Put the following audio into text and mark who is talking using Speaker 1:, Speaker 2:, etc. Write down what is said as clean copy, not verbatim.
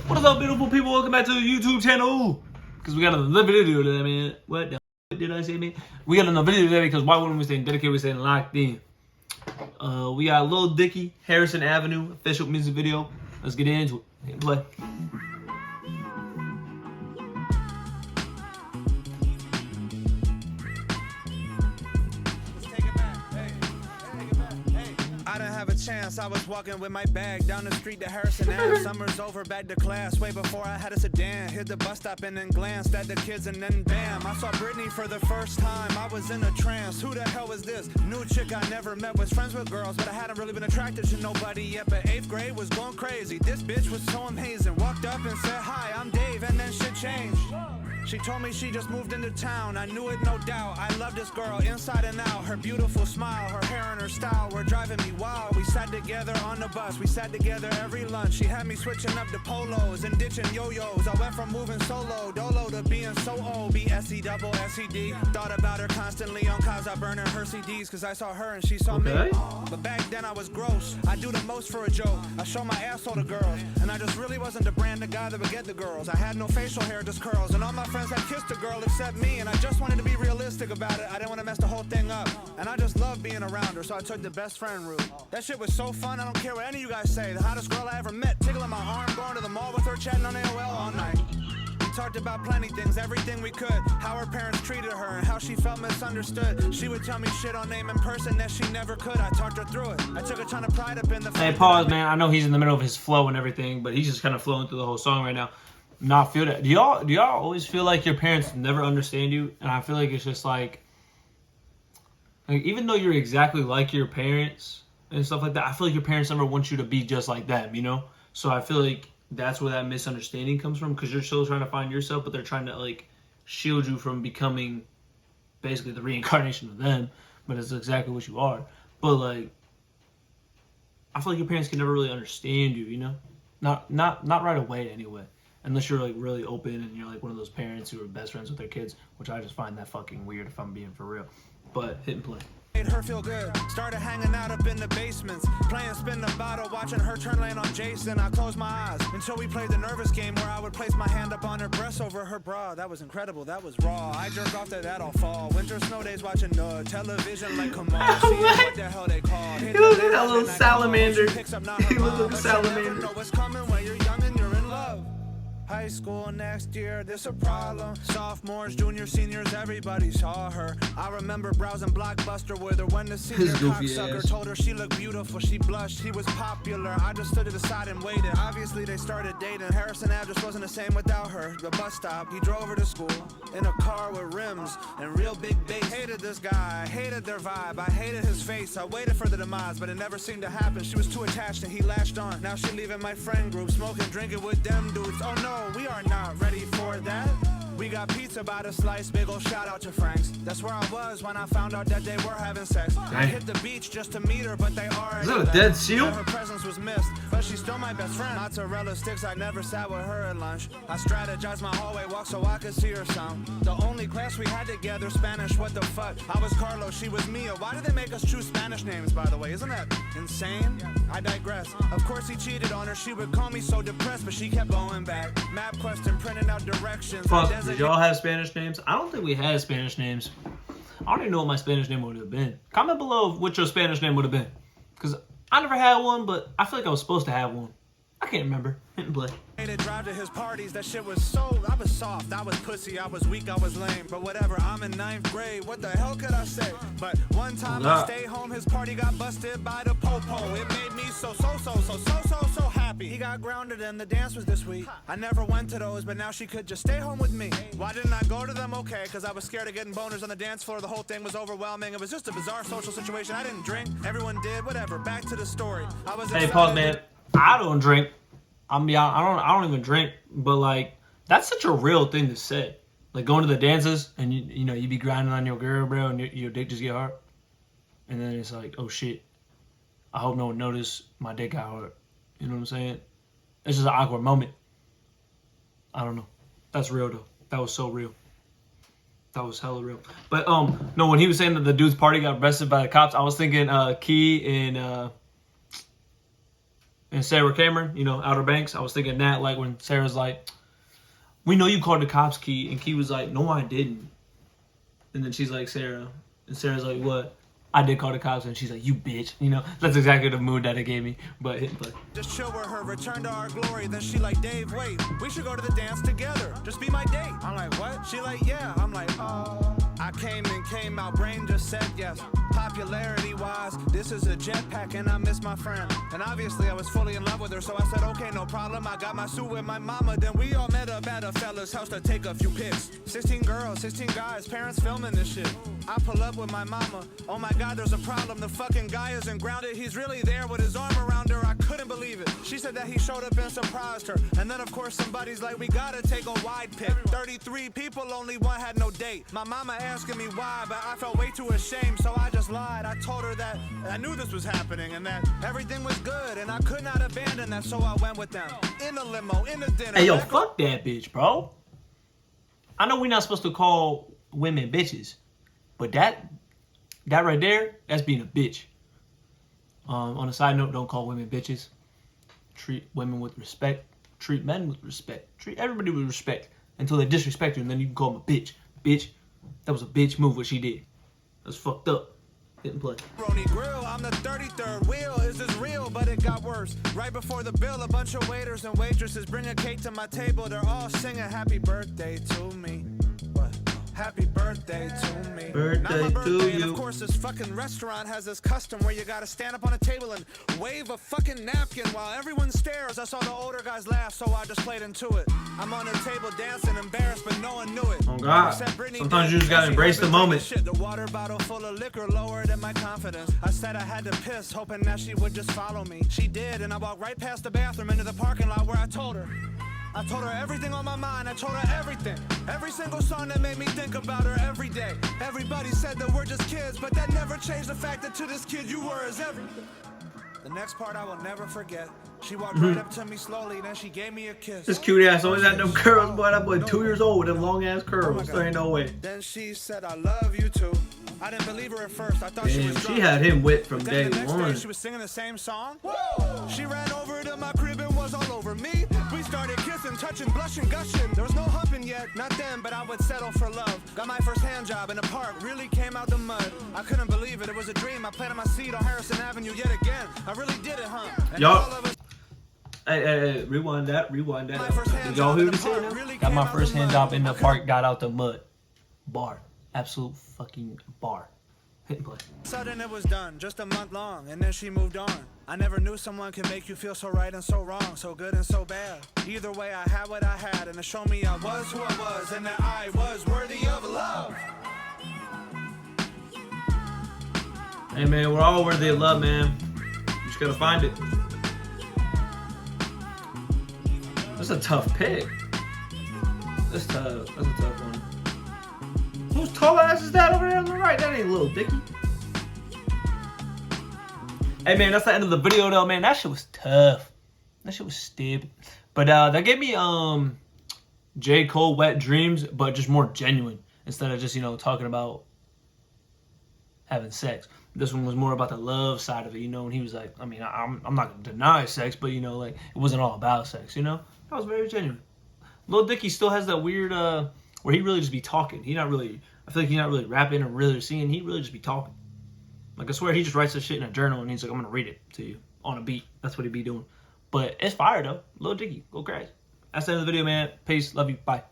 Speaker 1: What is up, beautiful people? Welcome back to the YouTube channel. Because we got another video today, man. What the did I say, man? We got another video today because why wouldn't we stay dedicated? We staying locked in. We got Lil Dicky, Harrison Avenue, official music video. Let's get into it. Hit play.
Speaker 2: I didn't have a chance, I was walking with my bag down the street to Harrison Ave. Summer's over, back to class, way before I had a sedan. Hit the bus stop and then glanced at the kids and then bam, I saw Britney for the first time, I was in a trance. Who the hell was this? New chick I never met, was friends with girls, but I hadn't really been attracted to nobody yet. But 8th grade was going crazy, this bitch was so amazing. Walked up and said, hi, I'm Dave, and then shit changed. She told me she just moved into town, I knew it no doubt. I love this girl inside and out, her beautiful smile, her hair and her style were driving me wild. We sat together on the bus, we sat together every lunch. She had me switching up to polos and ditching yo-yos. I went from moving solo, dolo to being so old. B-S-E-double-S-E-D. Thought about her constantly on cause I burning her CDs, cause I saw her and she saw me. But back then I was gross, I do the most for a joke. I show my asshole to girls, and I just really wasn't the brand of guy that would get the girls. I had no facial hair, just curls, and all my friends had kissed a girl except me, and I just wanted to be realistic about it. I didn't want to mess the whole thing up, and I just loved being around her, so I took the best friend route. That shit was so fun, I don't care what any of you guys say. The hottest girl I ever met, tickling my arm, going to the mall with her, chatting on AOL all night. We talked about plenty things, everything we could, how her parents treated her and how she felt misunderstood. She would tell me shit on name and person that she never could. I talked her through it. I took a ton of pride up in the...
Speaker 1: Hey, pause, man. I know he's in the middle of his flow and everything, but he's just kind of flowing through the whole song right now. Not feel that. Do y'all always feel like your parents never understand you? And I feel like it's just like even though you're exactly like your parents and stuff like that, I feel like your parents never want you to be just like them, you know? So I feel like that's where that misunderstanding comes from, because you're still trying to find yourself, but they're trying to like shield you from becoming basically the reincarnation of them, but it's exactly what you are. But like, I feel like your parents can never really understand you, you know? Not right away anyway. Unless you're like really open and you're like one of those parents who are best friends with their kids, which I just find that fucking weird if I'm being for real. But hit and play.
Speaker 2: Made her feel good. Started hanging out up in the basements, playing spin the bottle, watching her turn lane on Jason. I closed my eyes until we played the nervous game where I would place my hand up on her breast over her bra. That was incredible, that was raw. I jerk off to that all fall. Winter snow days watching the television like come on. See what the hell they call.
Speaker 1: He looks like that little salamander. He looks like a salamander.
Speaker 2: Know what's coming when you're young and you're in love. High school next year, this a problem. Sophomores, juniors, seniors, everybody saw her. I remember browsing Blockbuster with her when the senior cocksucker told her she looked beautiful. She blushed, he was popular. I just stood to the side and waited. Obviously they started dating. Harrison Ave just wasn't the same without her. The bus stop, he drove her to school in a car with rims and real big bass. Hated this guy, I hated their vibe, I hated his face. I waited for the demise, but it never seemed to happen. She was too attached and he latched on. Now she leaving my friend group, smoking, drinking with them dudes. Oh no, we are not ready for that. We got pizza by the slice, big ol' shout out to Frank's. That's where I was when I found out that they were having sex. I hit the beach just to meet her, but they already... Is
Speaker 1: that a dead seal?
Speaker 2: Her presence was missed, but she's still my best friend. Mozzarella sticks, I never sat with her at lunch. I strategized my hallway walk so I could see her some. The only class we had together, Spanish, what the fuck? I was Carlos, she was Mia. Why did they make us choose Spanish names, by the way? Isn't that insane? I digress. Of course he cheated on her, she would call me so depressed, but she kept going back. Map question, printing out directions.
Speaker 1: Did y'all have Spanish names? I don't think we had Spanish names. I don't even know what my Spanish name would have been. Comment below what your Spanish name would have been. Because I never had one, but I feel like I was supposed to have one. I can't remember. Hit and play.
Speaker 2: Drive to his parties, that shit was so... I was soft, I was pussy, I was weak, I was lame. But whatever, I'm in 9th grade, what the hell could I say? But one time I stayed home, his party got busted by the popo. It made me so happy. He got grounded and the dance was this week. I never went to those, but now she could just stay home with me. Why didn't I go to them? Okay, because I was scared of getting boners on the dance floor. The whole thing was overwhelming. It was just a bizarre social situation. I didn't drink, everyone did, whatever. Back to the story. I was...
Speaker 1: Hey, pause, man. I don't drink. I don't even drink, but like that's such a real thing to say. Like going to the dances and you know you be grinding on your girl, bro, and your dick just get hard, and then it's like, oh shit, I hope no one noticed my dick got hard. You know what I'm saying? It's just an awkward moment. I don't know. That's real though. That was so real. That was hella real. But no, when he was saying that the dude's party got arrested by the cops, I was thinking Key and and Sarah Cameron, you know, Outer Banks. I was thinking that, like, when Sarah's like, we know you called the cops, Key. And Key was like, no, I didn't. And then she's like, Sarah. And Sarah's like, what? I did call the cops. And she's like, you bitch. You know, that's exactly the mood that it gave me. But hit play.
Speaker 2: Just chill with her, return to our glory. Then she like, Dave, wait, we should go to the dance together. Just be my date. I'm like, what? She like, yeah. I'm like, I came out, brain just said yes. Popularity wise, this is a jetpack and I miss my friend. And obviously I was fully in love with her, so I said, okay, no problem. I got my suit with my mama, then we all met up at a fella's house to take a few pics. 16 girls, 16 guys, parents filming this shit. I pull up with my mama. Oh my God, there's a problem. The fucking guy isn't grounded. He's really there with his arm around her. I couldn't believe it. She said that he showed up and surprised her. And then of course somebody's like, we gotta take a wide pic. 33 people, only one had no date. My mama asking me why, but I felt way too ashamed, so I just lied. I told her that I knew this was happening and that everything was good and I could not abandon that, so I went with them. In a limo, in a dinner.
Speaker 1: Hey, yo, fuck that bitch, bro. I know we're not supposed to call women bitches, but that right there, that's being a bitch. On a side note, don't call women bitches. Treat women with respect. Treat men with respect. Treat everybody with respect until they disrespect you, and then you can call them a bitch. Bitch, that was a bitch move what she did. That's fucked up. Didn't play.
Speaker 2: Brony Grill, I'm the 33rd wheel. Is this real? But it got worse. Right before the bill, a bunch of waiters and waitresses bring a cake to my table. They're all singing happy birthday to me. What? Happy birthday to me.
Speaker 1: Birthday to you.
Speaker 2: And of course, this fucking restaurant has this custom where you gotta stand up on a table and wave a fucking napkin while everyone stares. I saw the older guys laugh, so I just played into it. I'm on the table dancing, embarrassed, but no one knew it.
Speaker 1: Oh God. Sometimes you just gotta embrace the moment.
Speaker 2: Shit, the water bottle full of liquor lowered in my confidence. I said I had to piss, hoping that she would just follow me. She did, and I walked right past the bathroom into the parking lot where I told her everything on my mind. I told her everything. Every single song that made me think about her every day. Everybody said that we're just kids, but that never changed the fact that to this kid you were as everything. The next part I will never forget. She walked right up to me slowly, then she gave me a kiss.
Speaker 1: This cute ass always had them curls, boy. That boy 2 years old with them long ass curls. There ain't no way.
Speaker 2: Then she said, I love you too. I didn't believe her at first. I thought she was drunk.
Speaker 1: She had him whipped from day
Speaker 2: the next
Speaker 1: one.
Speaker 2: day, she was singing the same song. Whoa. She ran over to my crib and was all over me. We started kissing, touching, blushing, gushing. There was no humping yet, not then, but I would settle for love. Got my first hand job in the park, really came out the mud. I couldn't believe it, it was a dream. I played on my seat on Harrison Avenue yet again. I really did it, huh?
Speaker 1: Y'all, hey, rewind that. Did y'all hear what he said now? Got my first hand job in the park, got out the mud. Bar. Absolute fucking bar. Hit and play.
Speaker 2: Sudden it was done, just a month long, and then she moved on. I never knew someone could make you feel so right and so wrong, so good and so bad. Either way, I had what I had, and it showed me I was who I was, and that I was worthy of love.
Speaker 1: Hey man, we're all worthy of love, man. You just gotta find it. That's a tough pick. That's tough. That's a tough one. Whose tall ass is that over there on the right? That ain't little Dicky. Hey man, that's the end of the video though, man. That shit was tough. That shit was stib. But that gave me J. Cole Wet Dreams, but just more genuine. Instead of just, you know, talking about having sex. This one was more about the love side of it, you know, and he was like, I mean, I'm not gonna deny sex, but you know, like it wasn't all about sex, you know? That was very genuine. Lil Dicky still has that weird where he really just be talking. I feel like he's not really rapping or really singing. He really just be talking. Like I swear he just writes this shit in a journal and he's like, I'm gonna read it to you on a beat. That's what he be doing. But it's fire though. Lil Dicky, go crazy. That's the end of the video, man. Peace, love you, bye.